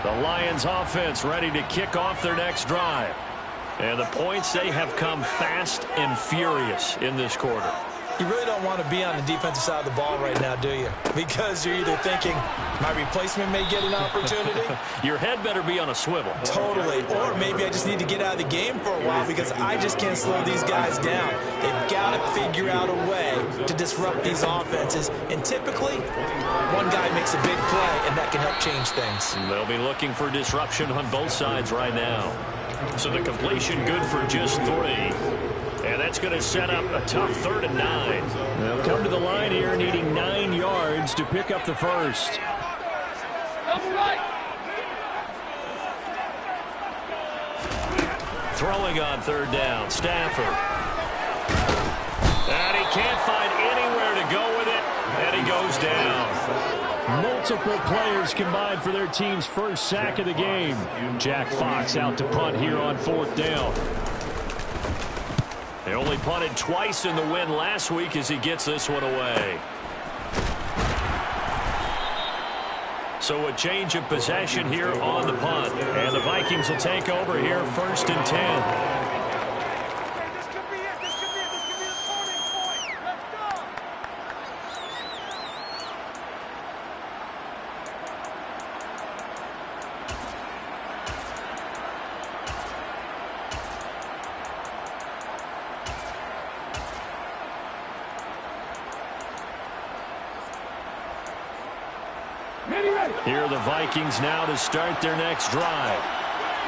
The Lions offense ready to kick off their next drive. And the points, they have come fast and furious in this quarter. You really don't want to be on the defensive side of the ball right now, do you? Because you're either thinking, my replacement may get an opportunity. Your head better be on a swivel. Totally. Or maybe I just need to get out of the game for a while because I just can't slow these guys down. They've got to figure out a way to disrupt these offenses. And typically, one guy makes a big play, and that can help change things. They'll be looking for disruption on both sides right now. So the completion good for just 3. And that's going to set up a tough 3rd and 9. They'll come to the line here needing 9 yards to pick up the first. Throwing on 3rd down, Stafford. And he can't find anywhere to go with it, and he goes down. Multiple players combined for their team's first sack of the game. Jack Fox out to punt here on 4th down. They only punted twice in the win last week as he gets this one away. So a change of possession here on the punt. And the Vikings will take over here 1st and 10. Here are the Vikings now to start their next drive.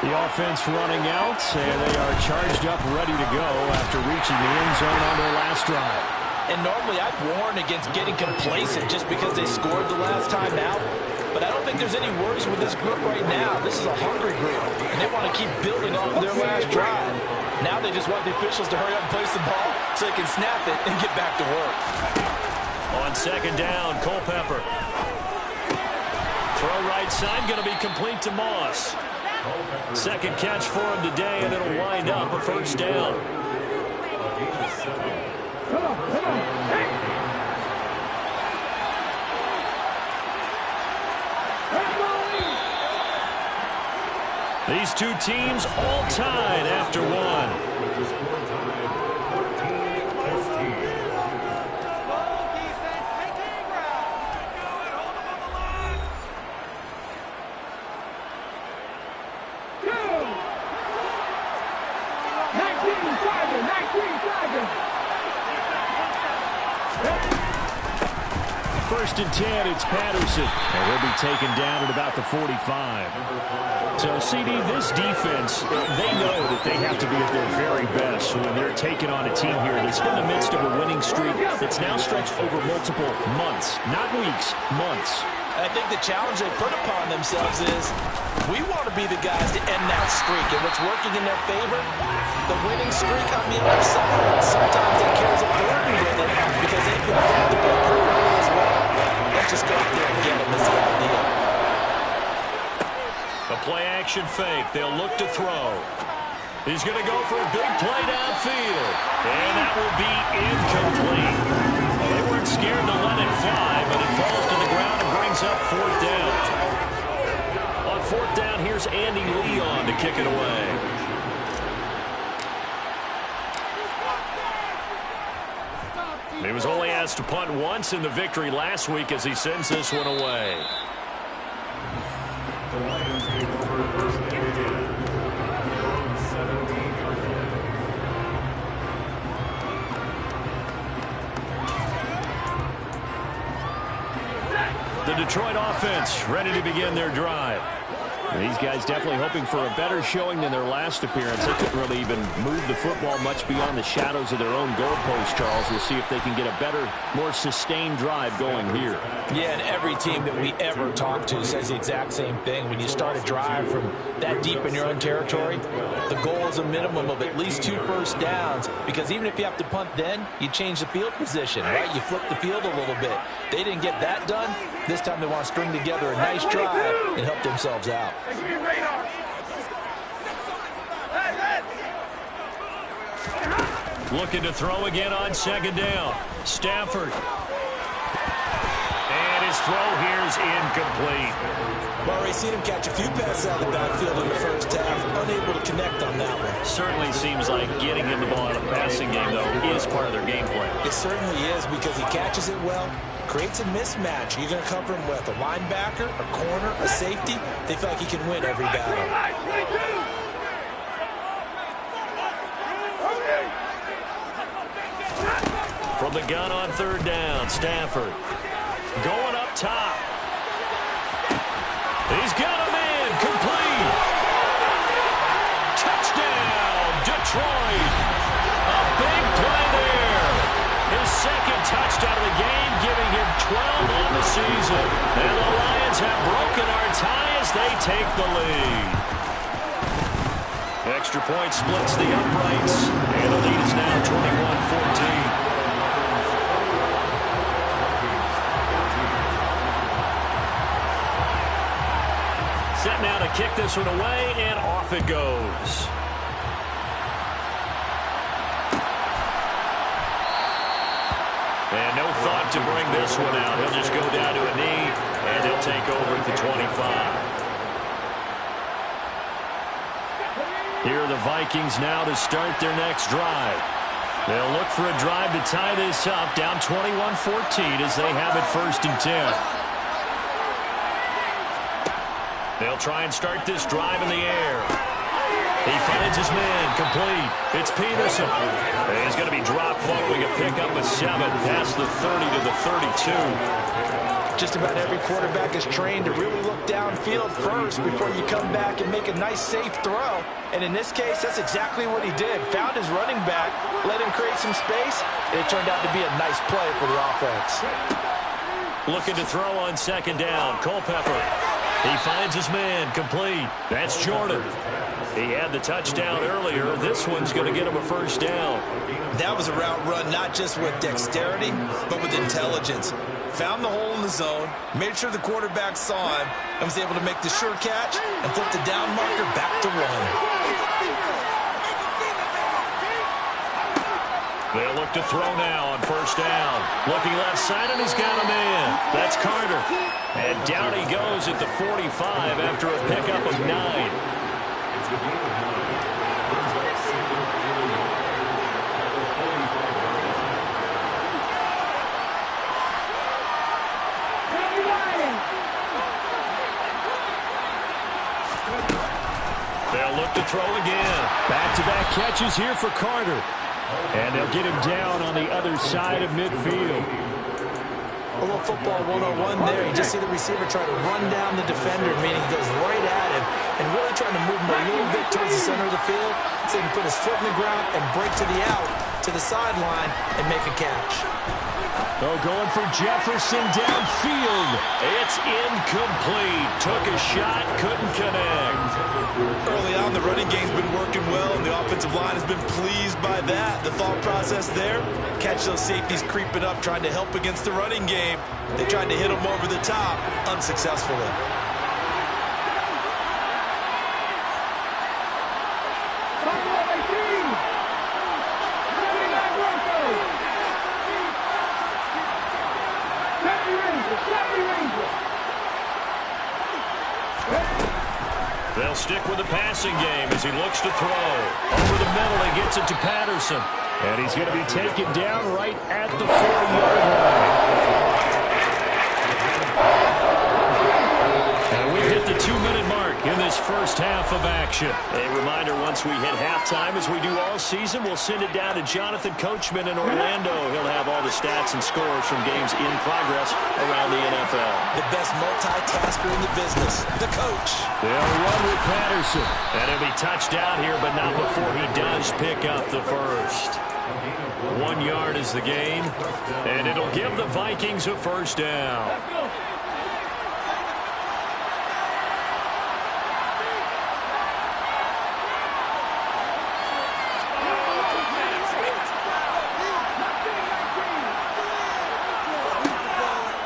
The offense running out, and they are charged up, ready to go after reaching the end zone on their last drive. And normally I'd warn against getting complacent just because they scored the last time out. But I don't think there's any worries with this group right now. This is a hungry group, and they want to keep building off of their last drive. Now they just want the officials to hurry up and place the ball so they can snap it and get back to work. On 2nd down, Culpepper. Throw right side, going to be complete to Moss. Second catch for him today, and it'll wind up a 1st down. These two teams all tied after one. First and 10, it's Patterson. And he'll be taken down at about the 45. So, CD, this defense, they know that they have to be at their very best when they're taking on a team here that's in the midst of a winning streak that's now stretched over multiple months, not weeks, months. I think the challenge they put upon themselves is we want to be the guys to end that streak. And what's working in their favor? The winning streak on the other side. Sometimes it carries a burden with it because they can afford the ball pretty early as well. Let's just go out there and get them is the idea. A play-action fake. They'll look to throw. He's going to go for a big play downfield. And that will be incomplete. Well, they weren't scared to let it fly, but it falls to the ground and brings up 4th down. On 4th down, here's Andy Leon to kick it away. He was only asked to punt once in the victory last week as he sends this one away. The Detroit offense ready to begin their drive. These guys definitely hoping for a better showing than their last appearance. They couldn't really even move the football much beyond the shadows of their own goalpost, Charles. We'll see if they can get a better, more sustained drive going here. Yeah, and every team that we ever talk to says the exact same thing. When you start a drive from that deep in your own territory, the goal is a minimum of at least 2 first downs, because even if you have to punt then, you change the field position, right? You flip the field a little bit. They didn't get that done. This time they want to string together a nice drive and help themselves out. Looking to throw again on 2nd down. Stafford. And his his throw here's incomplete. Well, we've seen him catch a few passes out of the backfield in the first half, unable to connect on that one. Certainly seems like getting him the ball in a passing game, though, is part of their game plan. It certainly is, because he catches it well, creates a mismatch. You're going to cover him with a linebacker, a corner, a safety. They feel like he can win every battle. From the gun on third down, Stafford going up top. He's got him in, complete. Touchdown, Detroit. A big play there. His second touchdown of the game, giving him 12 on the season. And the Lions have broken our tie as they take the lead. Extra point splits the uprights, and the lead is now 21-14. Set now to kick this one away, and off it goes. And no thought to bring this one out. He'll just go down to a knee, and he'll take over at the 25. Here are the Vikings now to start their next drive. They'll look for a drive to tie this up, down 21-14 as they have it 1st and 10. They'll try and start this drive in the air. He finds his man, complete. It's Peterson. And he's going to be dropped following a pickup of 7 past the 30 to the 32. Just about every quarterback is trained to really look downfield first before you come back and make a nice, safe throw. And in this case, that's exactly what he did. Found his running back, let him create some space, and it turned out to be a nice play for the offense. Looking to throw on 2nd down, Culpepper. He finds his man, complete. That's Jordan. He had the touchdown earlier. This one's going to get him a 1st down. That was a route run not just with dexterity, but with intelligence. Found the hole in the zone, made sure the quarterback saw him, and was able to make the sure catch and flip the down marker back to 1. They'll look to throw now on 1st down. Looking left side, and he's got a man. That's Carter. And down he goes at the 45 after a pickup of 9. They'll look to throw again. Back-to-back catches here for Carter. And they'll get him down on the other side of midfield. A little football 101 there. You just see the receiver try to run down the defender, meaning he goes right at him and really trying to move him a little bit towards the center of the field so he can put his foot in the ground and break to the out, to the sideline, and make a catch. Oh, going for Jefferson downfield. It's incomplete. Took a shot, couldn't connect. Early on, the running game's been working well, and the offensive line has been pleased by that. The thought process there, catch those safeties creeping up, trying to help against the running game. They tried to hit them over the top, unsuccessfully. They'll stick with the passing game as he looks to throw. Over the middle, he gets it to Patterson. And he's going to be taken down right at the 40-yard line. And we hit the 2-minute mark in this first half of action. A reminder, once we hit halftime, as we do all season, we'll send it down to Jonathan Coachman in Orlando. He'll have all the stats and scores from games in progress around the NFL. The best multitasker in the business, the coach. They'll run with Patterson. And he'll be touched down here, but not before he does pick up the first. 1 yard is the gain, and it'll give the Vikings a 1st down.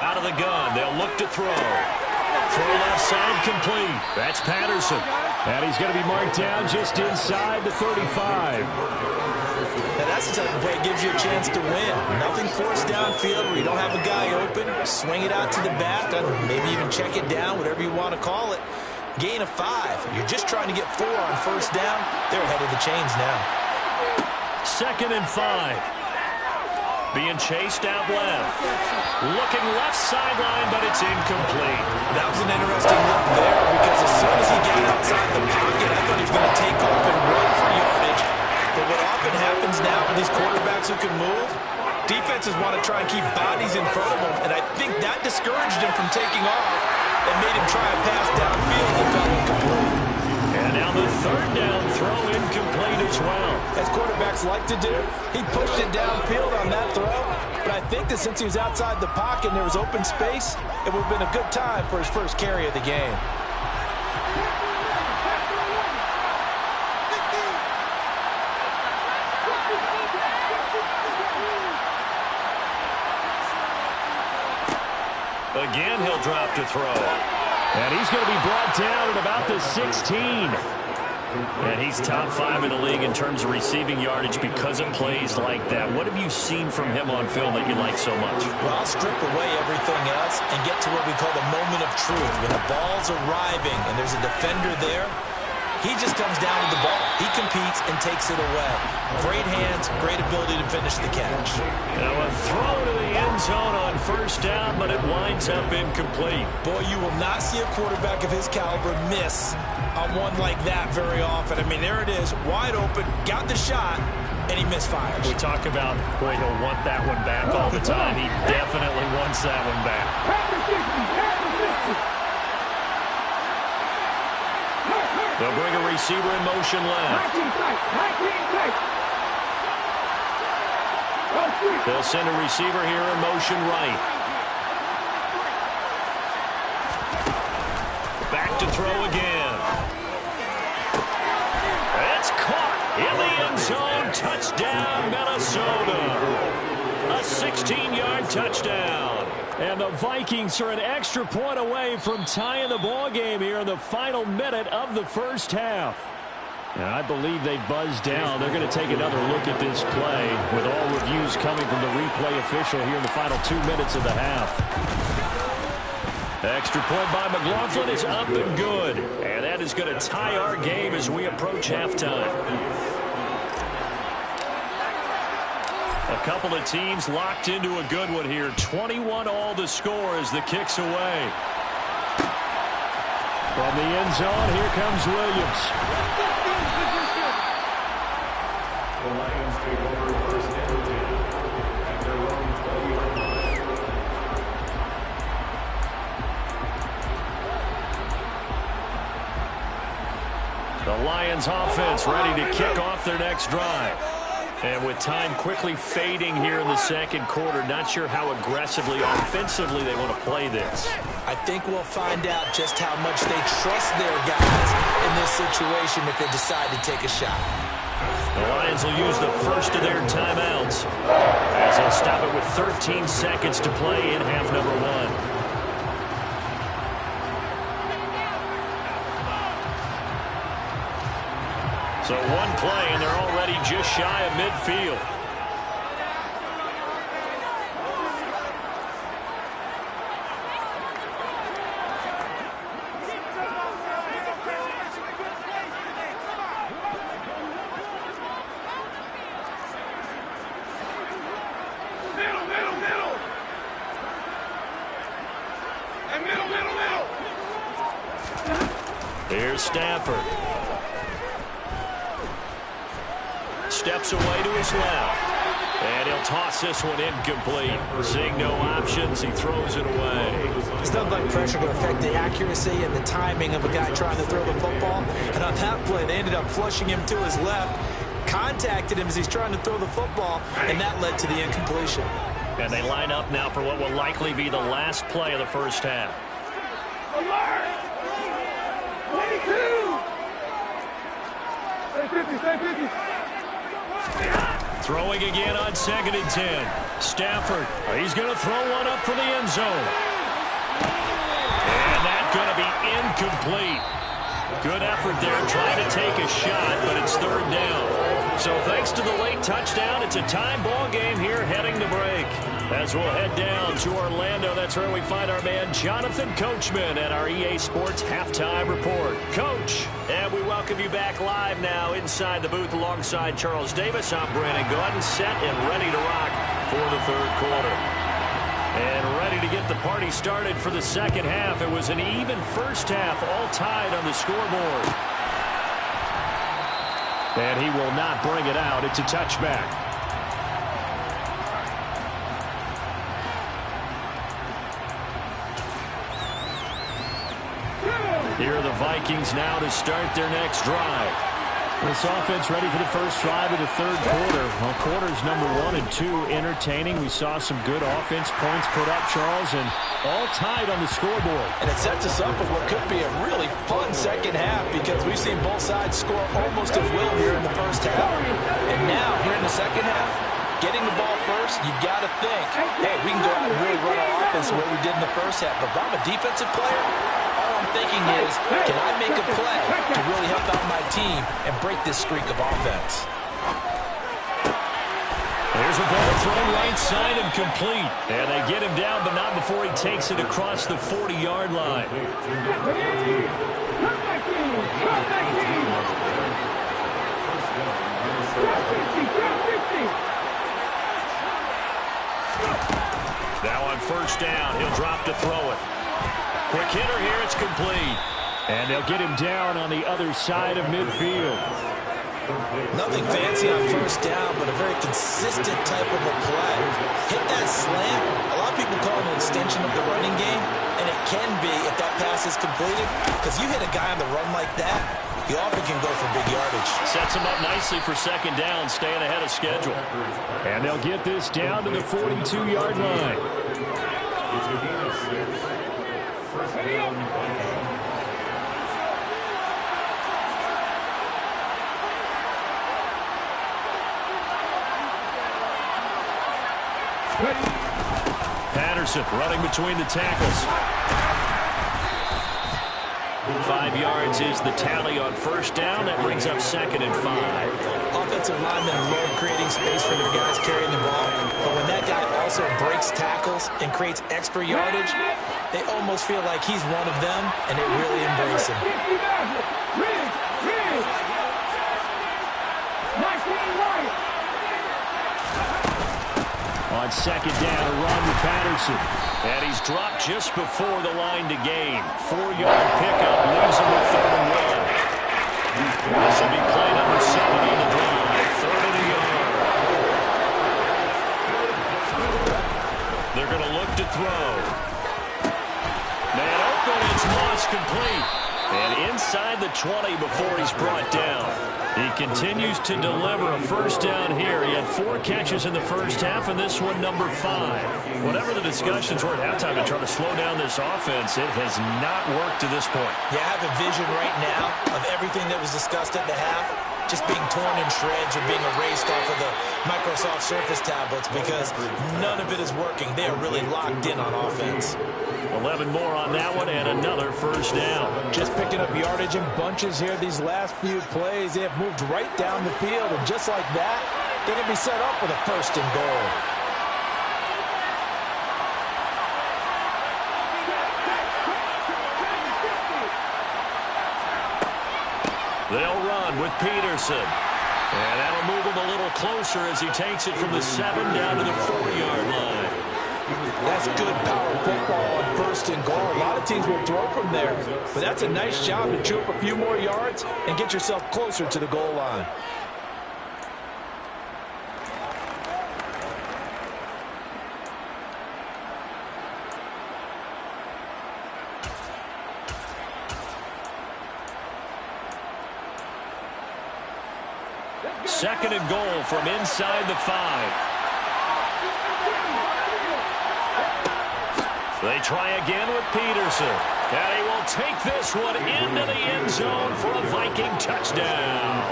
Out of the gun, they'll look to throw. Throw left side complete. That's Patterson. And he's going to be marked down just inside the 35. Now that's the type of play that gives you a chance to win. Nothing forced downfield where you don't have a guy open. Swing it out to the back, maybe even check it down, whatever you want to call it. Gain of 5. You're just trying to get 4 on first down. They're ahead of the chains now. 2nd and 5. Being chased out left. Looking left sideline, but it's incomplete. That was an interesting look there because as soon as he got outside the pocket, I thought he was going to take off and run for yardage. But what often happens now with these quarterbacks who can move, defenses want to try and keep bodies in front of them, and I think that discouraged him from taking off and made him try a pass downfield that fell incomplete. And now the 3rd down throw incomplete as well. As quarterbacks like to do, he pushed it downfield on that throw, but I think that since he was outside the pocket and there was open space, it would have been a good time for his first carry of the game. Again, he'll drop to throw. And he's going to be brought down at about the 16. And he's top 5 in the league in terms of receiving yardage because of plays like that. What have you seen from him on film that you like so much? Well, I'll strip away everything else and get to what we call the moment of truth. When the ball's arriving and there's a defender there, he just comes down with the ball. He competes and takes it away. Great hands, great ability to finish the catch. Now a throw to the end zone on first down, but it winds up incomplete. Boy, you will not see a quarterback of his caliber miss on one like that very often. I mean, there it is, wide open, got the shot, and he misfires. We talk about, boy, he'll want that one back all the time. He definitely wants that one back. They'll bring a receiver in motion left. They'll send a receiver here in motion right. Back to throw again. It's caught in the end zone. Touchdown, Minnesota. A 16-yard touchdown. And the Vikings are an extra point away from tying the ball game here in the final minute of the first half. And I believe they buzzed down. They're going to take another look at this play with all reviews coming from the replay official here in the final 2 minutes of the half. Extra point by McLaughlin is up and good. And that is going to tie our game as we approach halftime. A couple of teams locked into a good one here. 21-all the score as the kick's away. From the end zone, here comes Williams. The Lions take over first and 10 at their own 12-yard line. The Lions offense ready to kick off their next drive. And with time quickly fading here in the second quarter, not sure how aggressively, offensively they want to play this. I think we'll find out just how much they trust their guys in this situation if they decide to take a shot. The Lions will use the first of their timeouts as they'll stop it with 13 seconds to play in half number 1. So one play, and they're already just shy of midfield. Here's Stafford. Steps away to his left. And he'll toss this one incomplete. Seeing no options, he throws it away. It's nothing like pressure to affect the accuracy and the timing of a guy trying to throw the football. And on that play, they ended up flushing him to his left, contacted him as he's trying to throw the football, and that led to the incompletion. And they line up now for what will likely be the last play of the first half. 50. Throwing again on 2nd and 10. Stafford, he's going to throw one up for the end zone. And that's going incomplete. Good effort there trying to take a shot, but it's third down. So thanks to the late touchdown, it's a time ball game here heading to break. As we'll head down to Orlando, that's where we find our man Jonathan Coachman at our EA Sports Halftime Report. Coach, and we welcome you back live now inside the booth alongside Charles Davis. I'm Brandon Gaudin, set and ready to rock for the third quarter. And ready to get the party started for the second half. It was an even first half, all tied on the scoreboard. And he will not bring it out. It's a touchback. Here are the Vikings now to start their next drive. This offense ready for the first drive of the third quarter. Well, quarters number 1 and 2 entertaining. We saw some good offense points put up, Charles, and all tied on the scoreboard. And it sets us up for what could be a really fun second half because we've seen both sides score almost at will here in the first half. And now, here in the second half, getting the ball first, you've got to think, hey, we can go out and really run our offense the way we did in the first half. But if I'm a defensive player, all I'm thinking is, can I make a play to really help out my team and break this streak of offense? There's a ball thrown right side and complete. And they get him down, but not before he takes it across the 40-yard line. Now on first down, he'll drop to throw it. Quick hitter here, it's complete. And they'll get him down on the other side of midfield. Nothing fancy on first down, but a very consistent type of a play. Hit that slant. A lot of people call it an extension of the running game, and it can be if that pass is completed, because you hit a guy on the run like that, you often can go for big yardage. Sets him up nicely for second down, staying ahead of schedule. And they'll get this down to the 42-yard line. Patterson running between the tackles. 5 yards is the tally on first down. That brings up second and 5. Offensive linemen love creating space for their guys carrying the ball, but when that guy also breaks tackles and creates extra yardage, they almost feel like he's one of them, and they really embrace him. On second down, a run with Patterson. And he's dropped just before the line to gain. 4-yard pickup leaves him with third and 1. This will be play number 7 on the drive. Third and a yard. They're going to look to throw. Man open, it's Moss complete. And inside the 20 before he's brought down. He continues to deliver a first down here. He had 4 catches in the first half, and this one number 5. Whatever the discussions were at halftime to try to slow down this offense, it has not worked to this point. Yeah, I have a vision right now of everything that was discussed at the half just being torn in shreds or being erased off of the Microsoft Surface tablets because none of it is working. They are really locked in on offense. 11 more on that one and another first down. Just picking up yardage in bunches here these last few plays. They have moved right down the field, and just like that, they're going to be set up with a first and goal. They'll run with Peterson. And that'll move him a little closer as he takes it from the 7 down to the 4-yard line. That's good power football on first and goal. A lot of teams will throw from there, but that's a nice job to chew up a few more yards and get yourself closer to the goal line. Second and goal from inside the 5. They try again with Peterson. And he will take this one into the end zone for a Viking touchdown.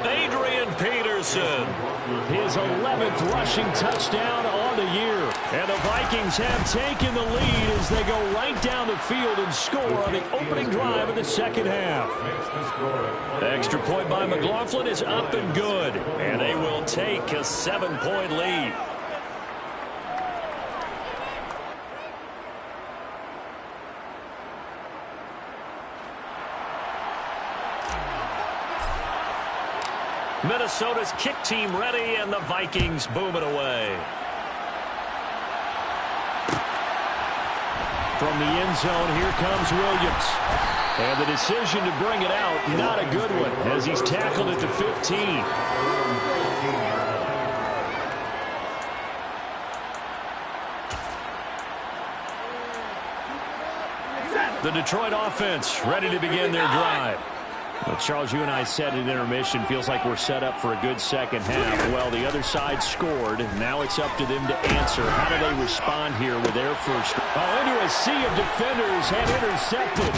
Adrian Peterson. His 11th rushing touchdown on the year. And the Vikings have taken the lead as they go right down the field and score on the opening drive of the second half. Extra point by McLaughlin is up and good. And they will take a 7-point lead. Minnesota's kick team ready, and the Vikings boom it away. From the end zone, here comes Williams. And the decision to bring it out, not a good one, as he's tackled at the 15. The Detroit offense ready to begin their drive. Well, Charles, you and I said at intermission, feels like we're set up for a good second half. Well, the other side scored. Now it's up to them to answer. How do they respond here with their first? Oh, into a sea of defenders and intercepted.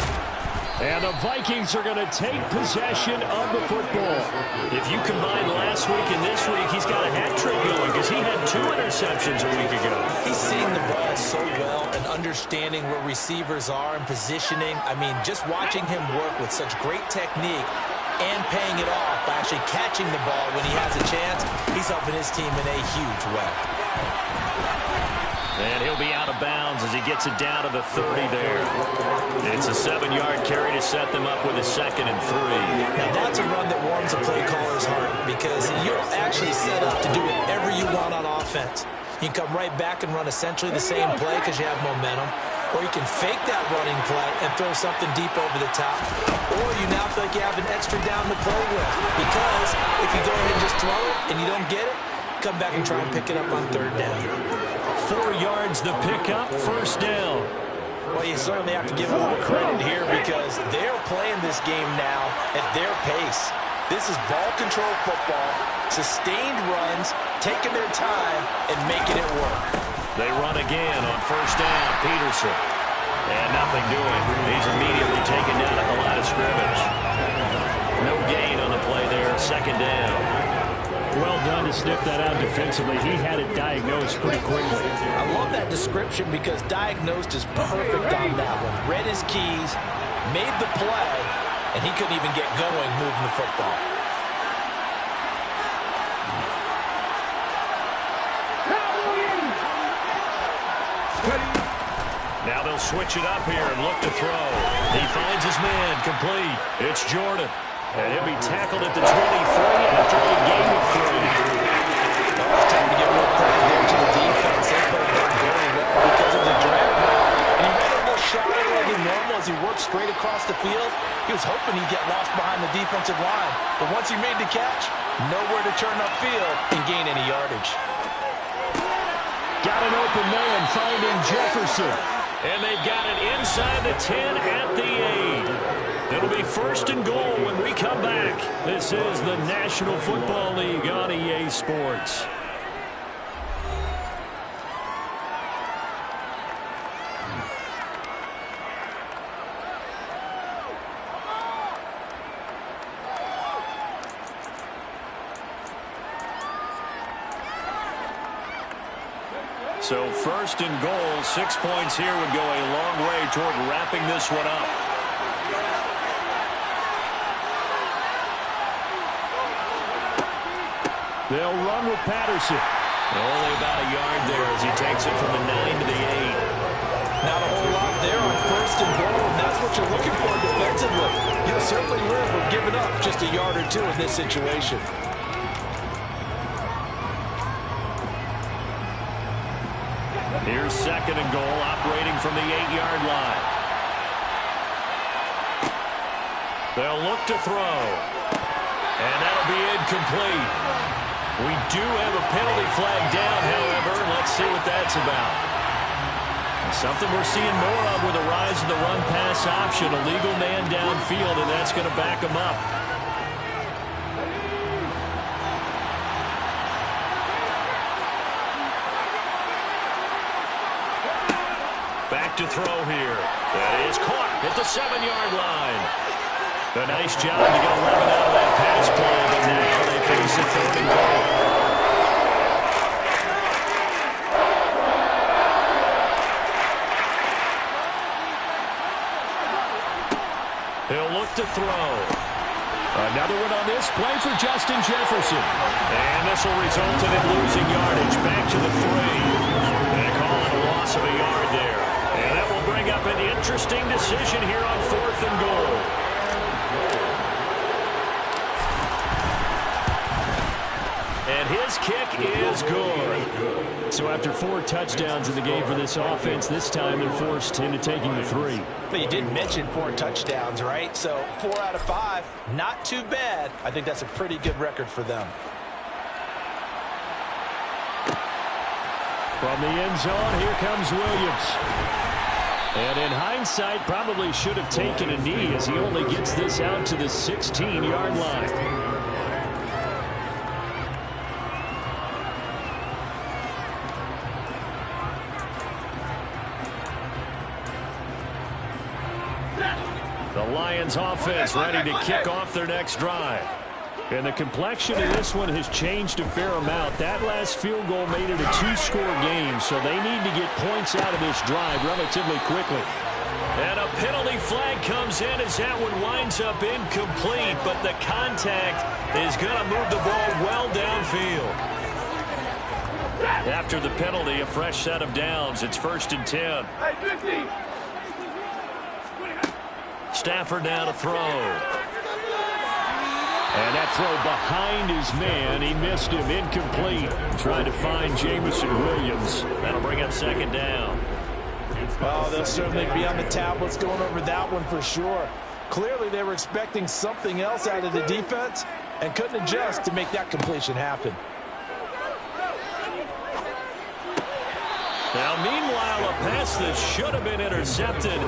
And the Vikings are going to take possession of the football. If you combine last week and this week, he's got a hat trick going because he had 2 interceptions a week ago. He's seeing the ball so well and understanding where receivers are and positioning. I mean, just watching him work with such great technique and paying it off by actually catching the ball when he has a chance, he's helping his team in a huge way. And he'll be out of bounds as he gets it down to the 30 there. It's a 7-yard carry to set them up with a 2nd and 3. Now that's a run that warms a play caller's heart because you're actually set up to do whatever you want on offense. You can come right back and run essentially the same play because you have momentum. Or you can fake that running play and throw something deep over the top. Or you now feel like you have an extra down to play with. Because if you go ahead and just throw it and you don't get it, come back and try and pick it up on 3rd down. 4 yards the pickup, 1st down. Well, you certainly have to give them credit here because they're playing this game now at their pace. This is ball control football, sustained runs, taking their time, and making it work. They run again on 1st down, Peterson. And nothing doing. He's immediately taken down at the line of scrimmage. No gain on the play there, 2nd down. Well done to sniff that out defensively. He had it diagnosed pretty quickly. I love that description because diagnosed is perfect on that one. Read his keys, made the play, and he couldn't even get going moving the football. Now they'll switch it up here and look to throw. He finds his man complete. It's Jordan. And he'll be tackled at the 23 after a gain of 3. Well, it's time to give real credit there to the defense. They played that very well because of the drag route. And he made a little shot earlier than normal as he worked straight across the field. He was hoping he'd get lost behind the defensive line. But once he made the catch, nowhere to turn upfield and gain any yardage. Got an open man finding Jefferson. And they've got it inside the 10 at the 8. It'll be 1st and goal when we come back. This is the National Football League on EA Sports. So 1st and goal, 6 points here would go a long way toward wrapping this one up. They'll run with Patterson. Only about a yard there as he takes it from the 9 to the 8. Not a whole lot there on 1st and goal, and that's what you're looking for defensively. You'll certainly live with giving up just a yard or 2 in this situation. Here's 2nd and goal, operating from the 8-yard line. They'll look to throw. And that'll be incomplete. We do have a penalty flag down, however. Let's see what that's about. Something we're seeing more of with the rise of the run-pass option. A legal man downfield, and that's going to back him up. Back to throw here. That is caught at the 7-yard line. A nice job to get 11 out of that pass play, but now they face a 3rd and goal. to throw. Another one on this play for Justin Jefferson. And this will result in him losing yardage. Back to the 3. And call it a loss of a yard there. And that will bring up an interesting decision here on 4th and goal. And his kick is good. So after 4 touchdowns in the game for this offense, this time they're forced into taking the 3. But you did mention 4 touchdowns, right? So 4 out of 5, not too bad. I think that's a pretty good record for them. From the end zone, here comes Williams. And in hindsight, probably should have taken a knee as he only gets this out to the 16-yard line. The Lions offense ready to kick off their next drive. And the complexion of this one has changed a fair amount. That last field goal made it a 2-score game, so they need to get points out of this drive relatively quickly. And a penalty flag comes in as that one winds up incomplete, but the contact is going to move the ball well downfield. After the penalty, a fresh set of downs. It's 1st and 10. Stafford now to throw. And that throw behind his man. He missed him. Incomplete. Trying to find Jameson Williams. That'll bring up 2nd down. Oh, they'll certainly be on the tablets going over that one for sure. Clearly, they were expecting something else out of the defense and couldn't adjust to make that completion happen. Now, meanwhile, a pass that should have been intercepted,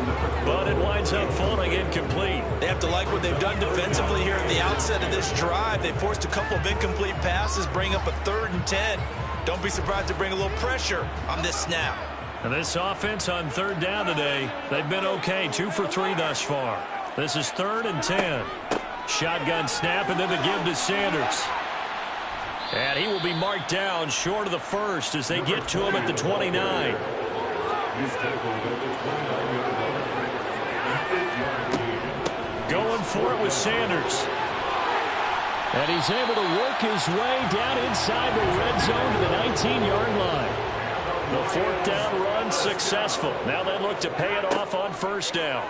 but it winds up falling incomplete. They have to like what they've done defensively here at the outset of this drive. They forced a couple of incomplete passes, bring up a 3rd and 10. Don't be surprised to bring a little pressure on this snap. And this offense on 3rd down today, they've been okay. 2 for 3 thus far. This is 3rd and 10. Shotgun snap, and then the give to Sanders. And he will be marked down short of the 1st as they get to him at the 29. Going for it with Sanders. And he's able to work his way down inside the red zone to the 19-yard line. The 4th down run successful. Now they look to pay it off on 1st down.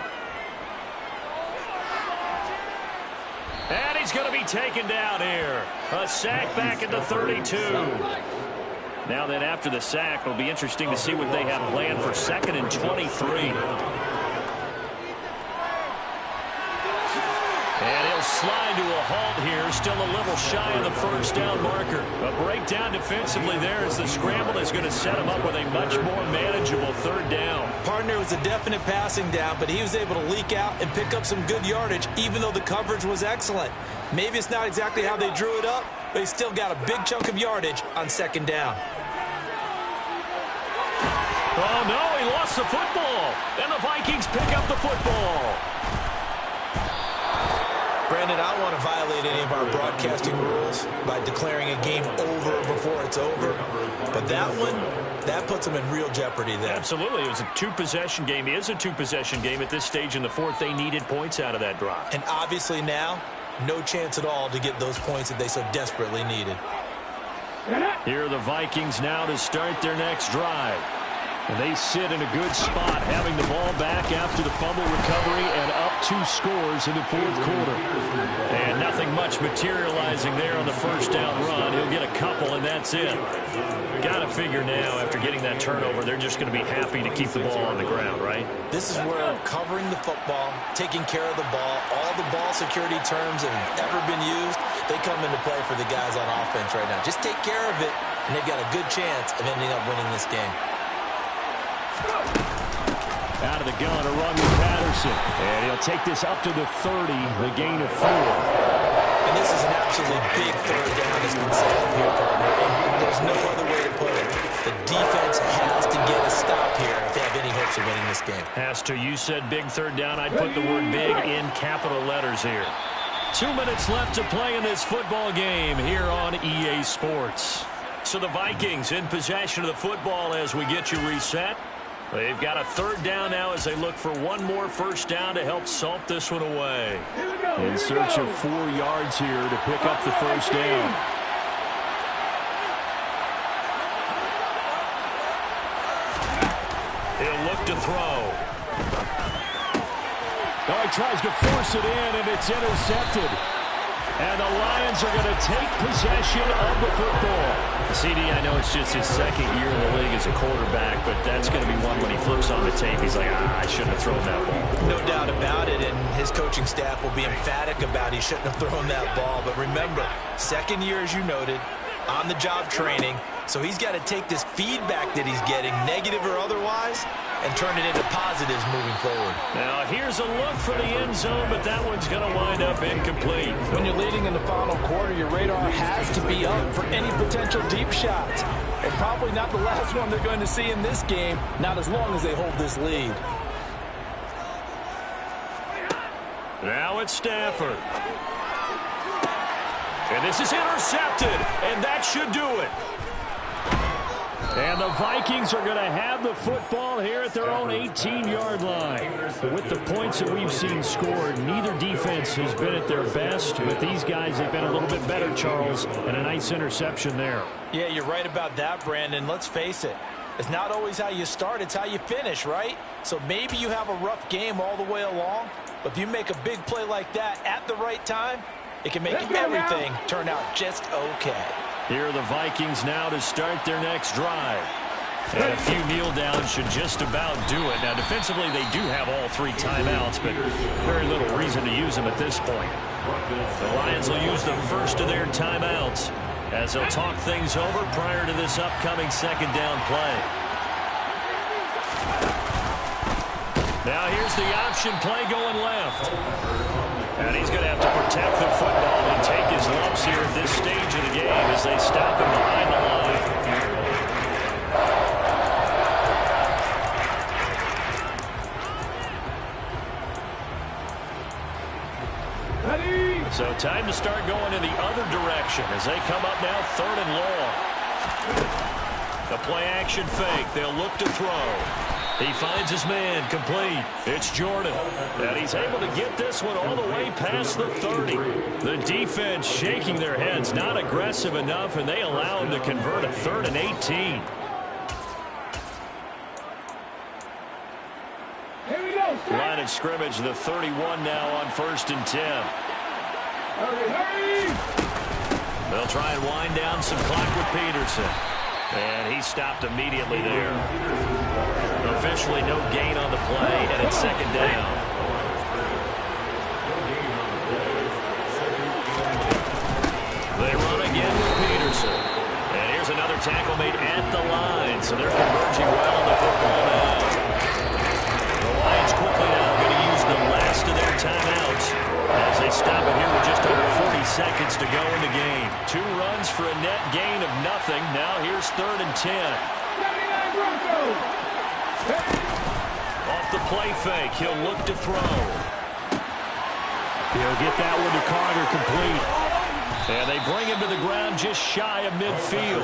And he's going to be taken down here. A sack back at the 32. Now then, after the sack, it'll be interesting to see what they have planned for 2nd and 23. And he'll slide to a halt here, still a little shy of the 1st down marker. A breakdown defensively there as the scramble is going to set him up with a much more manageable 3rd down. Partner was a definite passing down, but he was able to leak out and pick up some good yardage, even though the coverage was excellent. Maybe it's not exactly how they drew it up, but he still got a big chunk of yardage on 2nd down. Oh, no, he lost the football. And the Vikings pick up the football. Brandon, I don't want to violate any of our broadcasting rules by declaring a game over before it's over. But that one, that puts them in real jeopardy there. Absolutely. It was a 2-possession game. It is a 2-possession game at this stage in the 4th. They needed points out of that drive. And obviously now, no chance at all to get those points that they so desperately needed. Here are the Vikings now to start their next drive. And they sit in a good spot, having the ball back after the fumble recovery and up 2 scores in the 4th quarter. And nothing much materializing there on the 1st down run. He'll get a couple, and that's it. Got to figure now, after getting that turnover, they're just going to be happy to keep the ball on the ground, right? This is where covering the football, taking care of the ball, all the ball security terms that have ever been used, they come into play for the guys on offense right now. Just take care of it, and they've got a good chance of ending up winning this game. Out of the gun, a run with Patterson. And he'll take this up to the 30, the gain of 4. And this is an absolutely big 3rd down that's been set up here, partner. And there's no other way to put it. The defense has to get a stop here if they have any hopes of winning this game. Has to. You said big 3rd down. I'd put the word big in capital letters here. 2 minutes left to play in this football game here on EA Sports. So the Vikings in possession of the football as we get you reset. They've got a third down now as they look for one more first down to help salt this one away. In search of 4 yards here to pick up the first down. He'll look to throw. Oh, he tries to force it in, and it's intercepted. And the Lions are going to take possession of the football. CD, I know it's just his second year in the league as a quarterback, but that's going to be one when he flips on the tape. He's like, I shouldn't have thrown that ball. No doubt about it, and his coaching staff will be emphatic about he shouldn't have thrown that ball. But remember, second year, as you noted, on-the-job training. So he's got to take this feedback that he's getting, negative or otherwise, and turn it into positives moving forward. Now, here's a look for the end zone, but that one's going to wind up incomplete. When you're leading in the final quarter, your radar has to be up for any potential deep shots. And probably not the last one they're going to see in this game, not as long as they hold this lead. Now it's Stafford. And this is intercepted, and that should do it. And the Vikings are going to have the football here at their own 18-yard line. With the points that we've seen scored, neither defense has been at their best, but these guys have been a little bit better, Charles, and a nice interception there. Yeah, you're right about that, Brandon. Let's face it. It's not always how you start, it's how you finish, right? So maybe you have a rough game all the way along, but if you make a big play like that at the right time, it can make everything turn out just okay. Here are the Vikings now to start their next drive. And a few kneel downs should just about do it. Now, defensively, they do have all 3 timeouts, but very little reason to use them at this point. The Lions will use the first of their timeouts as they'll talk things over prior to this upcoming second down play. Now, here's the option play going left. And he's going to have to protect the football and take his lumps here at this stage of the game as they stop him behind the line. Ready? So time to start going in the other direction as they come up now 3rd and long. The play action fake. They'll look to throw. He finds his man, complete. It's Jordan. And he's able to get this one all the way past the 30. The defense shaking their heads, not aggressive enough, and they allow him to convert a 3rd and 18. Here we go. Line of scrimmage, the 31 now on 1st and 10. Hurry. They'll try and wind down some clock with Peterson. And he stopped immediately there. Officially no gain on the play, and it's 2nd down. They run again with Peterson. And here's another tackle made at the line, so they're converging well on the football now. The Lions quickly now going to use the last of their timeouts as they stop it here with just over 40 seconds to go in the game. 2 runs for a net gain of nothing. Now here's 3rd and 10. Off the play fake, he'll look to throw. He'll get that one to Carter, complete. And they bring him to the ground just shy of midfield.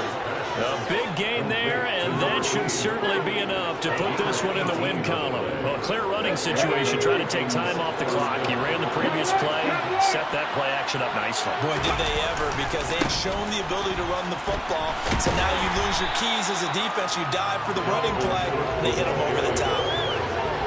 A big gain there, and that should certainly be enough to put this one in the win column. Well, clear running situation, trying to take time off the clock. He ran the previous play, set that play action up nicely. Boy, did they ever, because they'd shown the ability to run the football. So now you lose your keys as a defense. You dive for the running play. They hit him over the top.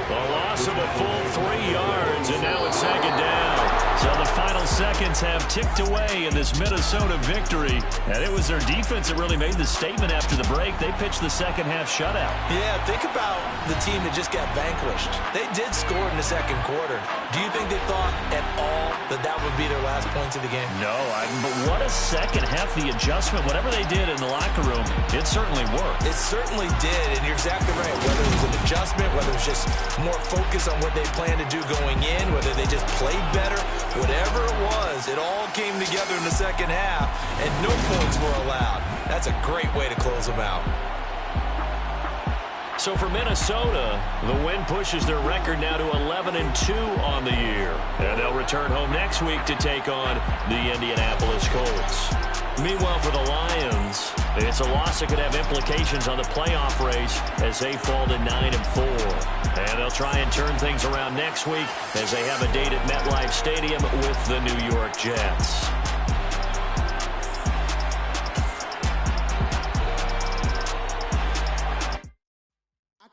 A loss of a full 3 yards, and now it's 2nd down. So the final seconds have ticked away in this Minnesota victory. And it was their defense that really made the statement after the break. They pitched the second-half shutout. Yeah, think about the team that just got vanquished. They did score in the 2nd quarter. Do you think they thought at all that that would be their last points of the game? No, but what a second half. The adjustment, whatever they did in the locker room, it certainly worked. It certainly did, and you're exactly right. Whether it was an adjustment, whether it was just more focus on what they planned to do going in, whether they just played better, whatever it was, it all came together in the 2nd half, and no points were allowed. That's a great way to close them out. So for Minnesota, the win pushes their record now to 11-2 on the year. And they'll return home next week to take on the Indianapolis Colts. Meanwhile, for the Lions, it's a loss that could have implications on the playoff race as they fall to 9-4. And they'll try and turn things around next week as they have a date at MetLife Stadium with the New York Jets.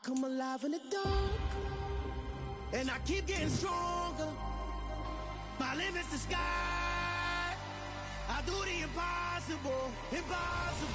Come alive in the dark, and I keep getting stronger. My limit's the sky. I do the impossible, impossible.